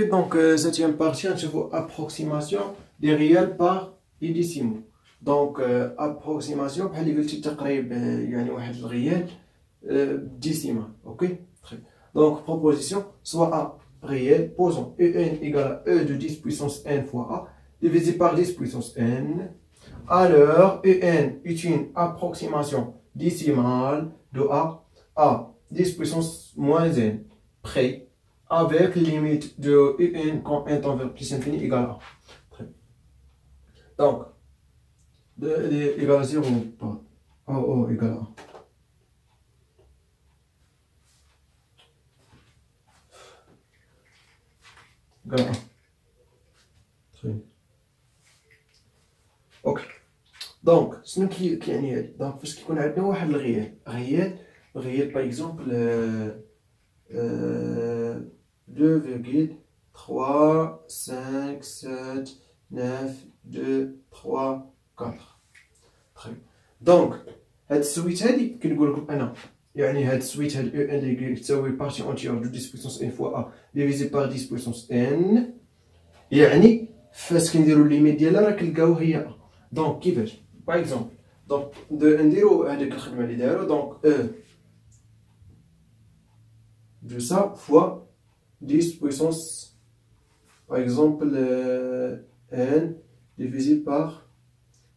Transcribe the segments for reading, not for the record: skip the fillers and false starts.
donc septième partie نشوفوا approximation des réels par les décimaux. Donc approximation بحال اللي قلتي تقريب يعني واحد الريال décimal. OK. Très bien. Donc proposition soit A réel posons EN égale à E de 10 puissance n fois A divisé par 10 puissance n. Alors EN est une approximation décimale de A à 10 puissance moins n près avec limite de UN quand n tend vers plus infini égale à A. Très bien. Donc, égale à 0 ou pas? Oh, égale à A. Égale à A. Très bien. Ok. Donc, شنو كيعني هادي؟ دونك فاش كيكون عندنا واحد الغيال par exemple 2,3579234. Très bien. Donc هاد السويت هادي كنقول لكم انا يعني هاد السويت هاد او ان اللي تساوي بارتي اونتيير دو 10 بويسونس ان فوا ا ديفيزي بار 10 بويسونس ان، يعني فاش كنديرو الليميت ديالها راه كنلقاو هي ا. دونك كيفاش باغ اكزومبل دونك نديرو هاديك الخدمه اللي دايرو دونك او de ça fois 10 puissance par exemple n divisé par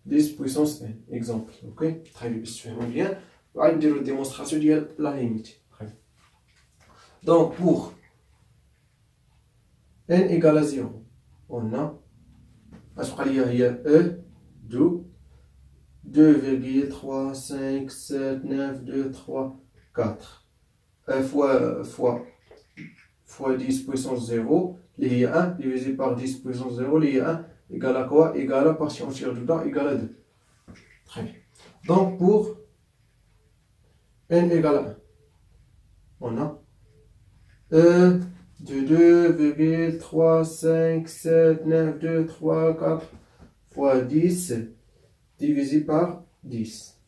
10 puissance n exemple. Ok, très bien, je fais bien. On va dire la démonstration de la limite. Donc pour n égale à 0 on a e de 2,3579234 fois 10 puissance 0, les 1 divisé par 10 puissance 0, les 1 égale à quoi? Égale à partie entière du temps égale à 2. Très bien. Donc pour n égale à 1, on a e de 2,3579234 fois 10 divisé par 10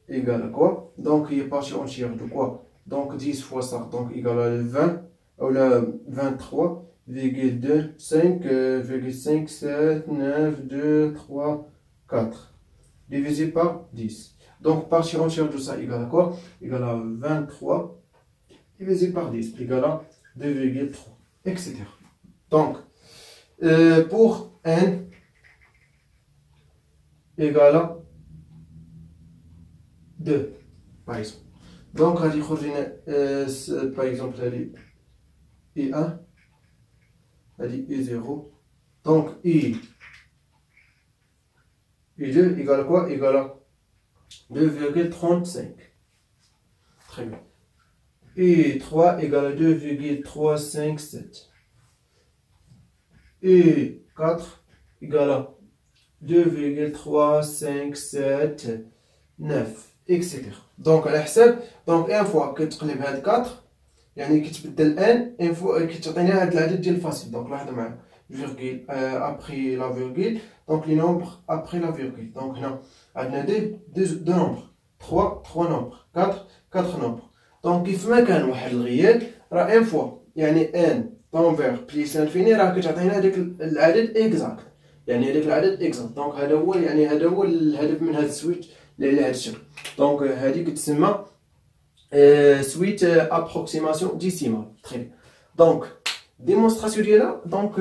égale à quoi? Donc il est partie entière de quoi? Donc 10 fois ça, donc égale à 20, ou la 23,5,579,234 divisé par 10. Donc partie entière de ça égale à quoi? Égale à 23 divisé par 10 égale à 2,3, etc. Donc pour n égale à 2 par exemple. Donc غادي يخرج لنا par exemple هادي I1 هادي I0 donc I2 égale à quoi? Égale à 2,35. Très bien. I3 égale à 2,357. I4 égale à 2,3579 etc. Donc على حساب دونك ان فوا كتقلب هاد 4 يعني كتبدل ان ان فوا كتعطينا هاد العدد ديال الفاصل. دونك لاحظوا معايا فيرغيل ابري لا فيرغيل دونك لي نومبر ابري لا فيرغيل. دونك هنا عندنا دو نومبر 3 نومبر 4 نومبر. دونك كيف ما كان واحد الغيال راه ان فوا يعني ان طونفير بليس انفيني راه كتعطينا هذاك العدد اكزاكت، يعني هذاك العدد اكزاكت. دونك هذا هو يعني هذا هو الهدف من هذا السويت على هذا الشكل. دونك هذه كتسمى suite approximation décimale. Très bien. Donc démonstration ديالها donc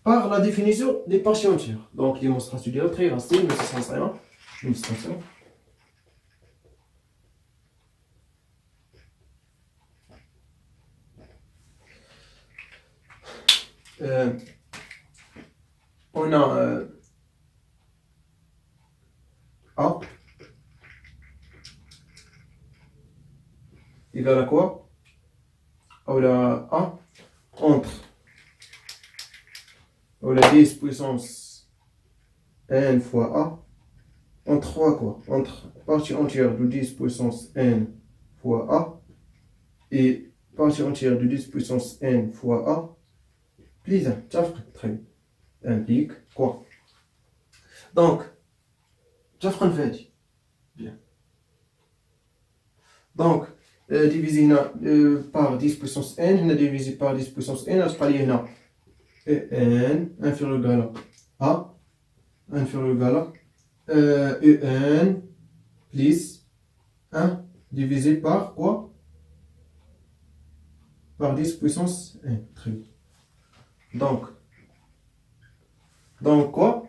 par la définition des parties entières. Donc démonstration ديالها très facile mais c'est sincèrement démonstration. On a A égale à quoi? Ou la A entre ou la 10 puissance n fois A entre 3 quoi? Entre partie entière de 10 puissance n fois A et partie entière de 10 puissance n fois A plus 1. Très bien. Implique quoi? Donc تفرق نفادي. Bien. Donc divisé par 10 puissance n, هنا divisé par 10 puissance n, غتبقى لي هنا n inférieur égal à a inférieur égal à n plus 1 divisé par quoi? Par 10 puissance n. Très bien. Donc quoi?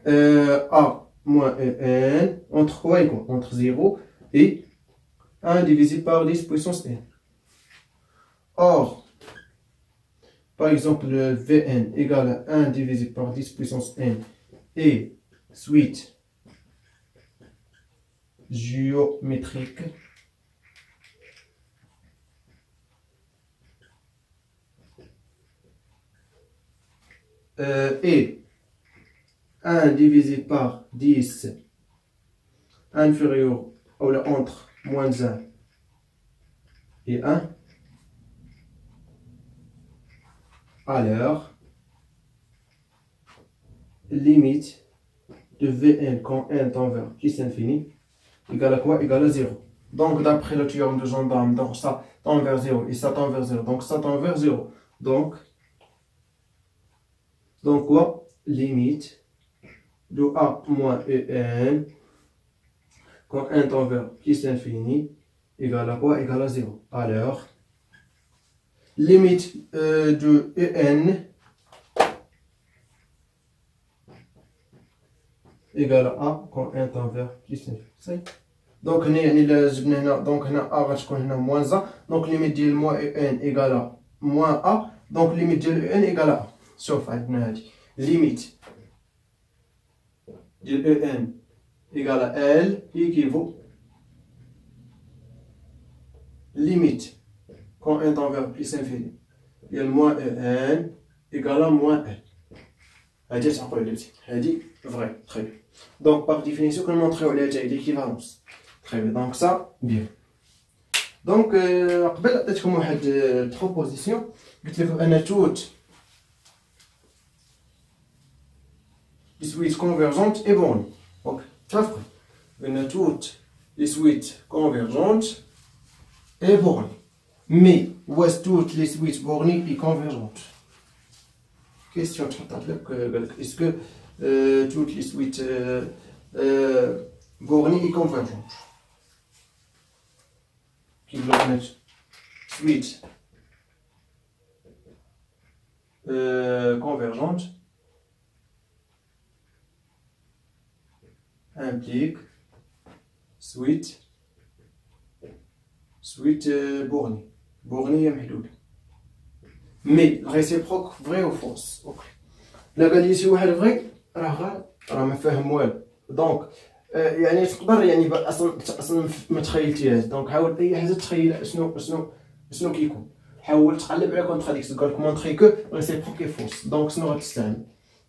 A moins n entre quoi et quoi? Entre 0 et 1 divisé par 10 puissance n. Or, par exemple, le Vn égale à 1 divisé par 10 puissance n et suite géométrique et 1 divisé par 10 inférieur ou entre moins 1 et 1, alors limite de Vn quand n tend vers plus l'infini égale à quoi? Égale à 0. Donc d'après le théorème de gendarme, donc ça tend vers 0 et ça tend vers 0. Donc ça tend vers 0. Donc quoi? Limite de a moins en quand n tend vers plus l'infini égale à quoi? Égale à 0. Alors limite de en égale à a quand n tend vers plus l'infini. Donc donc a غتكون هنا moins a, donc limite ديال moins n égale à moins a, donc limite ديال n égale à a. شوف عندنا هادي limite ديال en égale à L équivaut limite quand n tend vers plus infini ديال moins en égale à moins L. هادي تعقلوا على بزاف هادي vrai. Très bien. Donc par définition كنمونطريو عليها حتى هي l'équivalence. Très bien. Donc ça bien. Donc قبل عطيتكم واحد proposition قلت لكم ان توت les suites convergentes et bornées. Ok, ça fait. On a toutes les suites convergentes et bornées. Mais où est-ce toutes les suites bornées et convergentes? Question est-ce que toutes les suites bornées et convergentes? Qui veut mettre suite convergente implique suite bornée. Bornée est محدودة. Mais réciproque vrai ou fausse. Ok. لا قال لي شي واحد vrai راه ما فاهم والو. دونك يعني تقدر يعني اصلا ما تخيلتيهاش. دونك حاول اي حاجه تخيل شنو كيكون. حاول تقلب على كونتراديكسيون قال لك مونطري كو ريسيبروك اي فوس. دونك شنو غتستعمل؟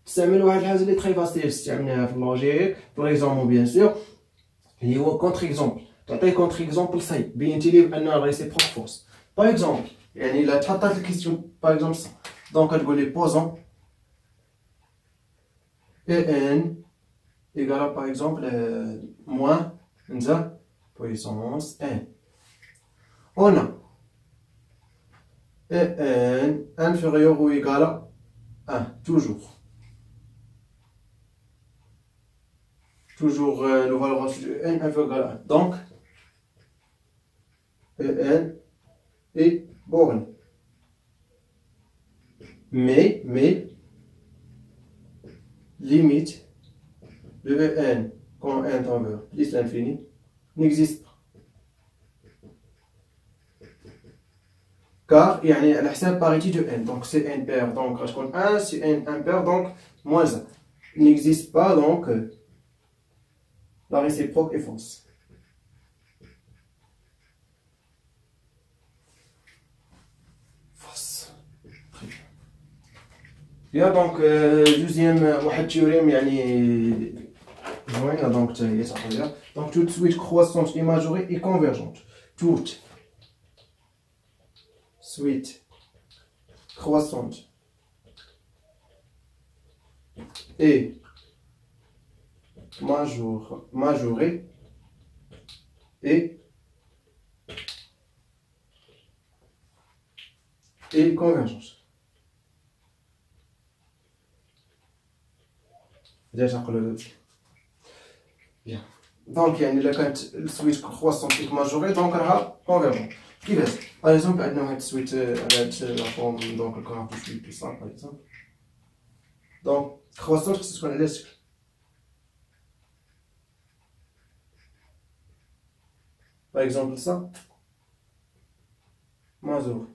تستعمل واحد الحاجه اللي تري فاسيل استعملناها في اللوجيك بور اكزومبل بيان سور اللي هو كونتر اكزومبل. تعطيه كونتر اكزومبل صعيب بينتي ليه بان ريسيبروك فوس. باغ اكزومبل يعني الا تحطات الكيستيون باغ اكزومبل دونك كتقول لي بوزون ان égale par exemple moins 1 puissance n. On a n inférieur ou égal à 1, toujours. Toujours le valeur de n inférieur ou égal à 1. Donc, n est borné. Mais, limite de n quand n tend vers plus l'infini n'existe pas. Car il y a la parité de n, donc c'est n pair, donc je compte 1, c'est n impair, donc moins 1. Il n'existe pas, donc la réciproque est fausse. Fausse. Très bien. Bien, donc deuxième واحد théorème يعني joint donc donc toute suite croissante et majorée et convergente. Toute suite croissante et majorée et et convergence. Déjà نقولوا bien. Donc يعني إلا كانت السويت كرواسونتيك ماجوري دونك راها كونفيرجون. كيفاش؟ باغ اكزومبل عندنا واحد السويت على هاد لا فورم دونك الكراف سويت تو سا باغ اكزومبل. دونك كرواسونت خصها تكون على شكل. باغ اكزومبل سا ماجور.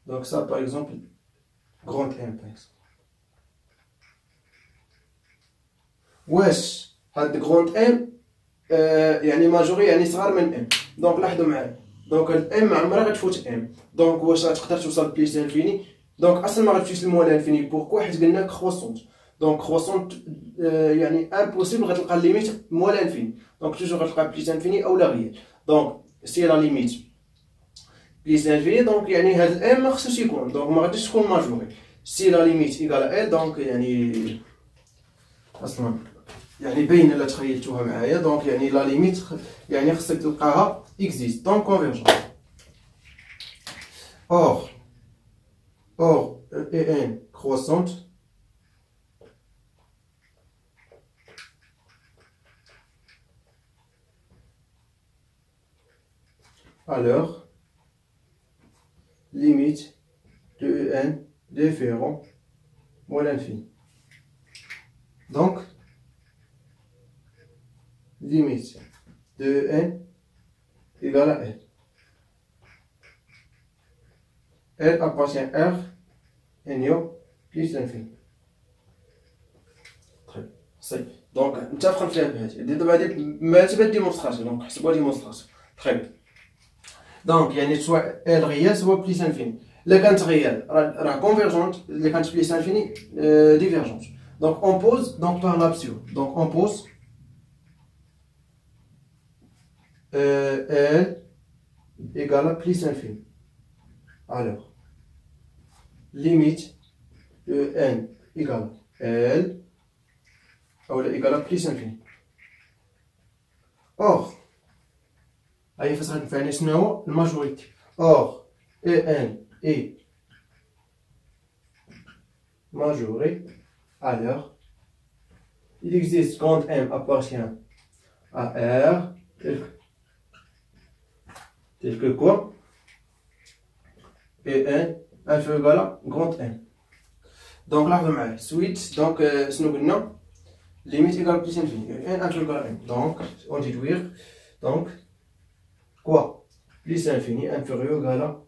دونك سا باغ اكزومبل غروند ام باغ اكزومبل. واش هاد غروند ام يعني ماجوري يعني صغار من ام. دونك لاحظوا معايا دونك هاد ام عمرها غتفوت ام. دونك واش غتقدر توصل بليس انفيني؟ دونك اصلا ما غتمشيش لموال انفيني. بوركوا؟ حيت قلنا كرواسونت. دونك كرواسونت يعني امبوسيبل غتلقى الليميت موال انفيني. دونك توجور غتلقى بليس انفيني او لا ريال. دونك سي لا ليميت بليس انفيني دونك يعني هاد الام ما خصوش يكون. دونك ما غاديش تكون ماجوري. سي لا ليميت ايكال ال دونك يعني اصلا يعني باينه الا تخيلتوها معايا. دونك يعني لا ليميت يعني خصك تلقاها اكزيست دونك كونفيرجون. اور اي ان كرواسونت alors limite de en différent moins l'infini. Donc limite de n égale à l. L appartient à R et NIO plus l'infini. Très bien. C'est donc انت فخمت فيها بهادي. دابا هادي ما تبان ديمونستراسيون دونك حسبوها ديمونستراسيون. Très bien. دونك يعني سواء ال ريال سواء بليس انفيني. الا كانت ريال راه كونفيرجونت. الا كانت بليس انفيني ديفيرجونت. دونك اون بوز دونك بار لابسيون. دونك اون بوز L égale à plus infini. Alors, limite de n égale L ou égale à plus infini. Or, هاي فاش غنفعني شنو هو الماجوريتي. Or, n est majoré, alors il existe quand m appartient à R tel que quoi et n inférieur à grand n. Donc là, معايا suite donc شنو قلنا limite égale plus infini n inférieur à n. Donc on déduire donc quoi plus infini inférieur à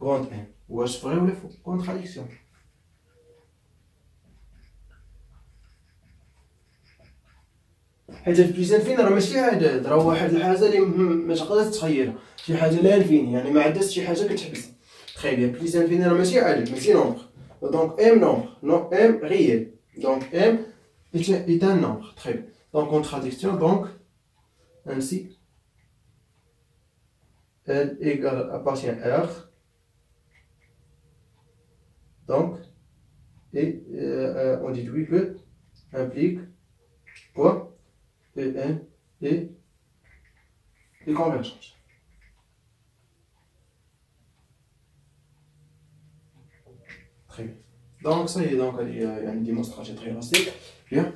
grand n. واش vrai ولا faux? Contradiction. حيت بليس انفيني راه ماشي عدد. راه واحد الحاجه اللي ما تقدرش تخيلها. شي حاجه لا انفيني يعني ما عندهاش شي حاجه كتحبس. تخيل بيان بليس انفيني راه ماشي عدد ماشي نومبر. دونك ام نومبر نو ام ريال. دونك ام est un nombre. Très bien. Donc contradiction donc ainsi L égale appartient à R. Donc et on déduit que implique quoi et n et convergence. Très bien. Donc ça y est, donc il y a une démonstration très drastique. Bien.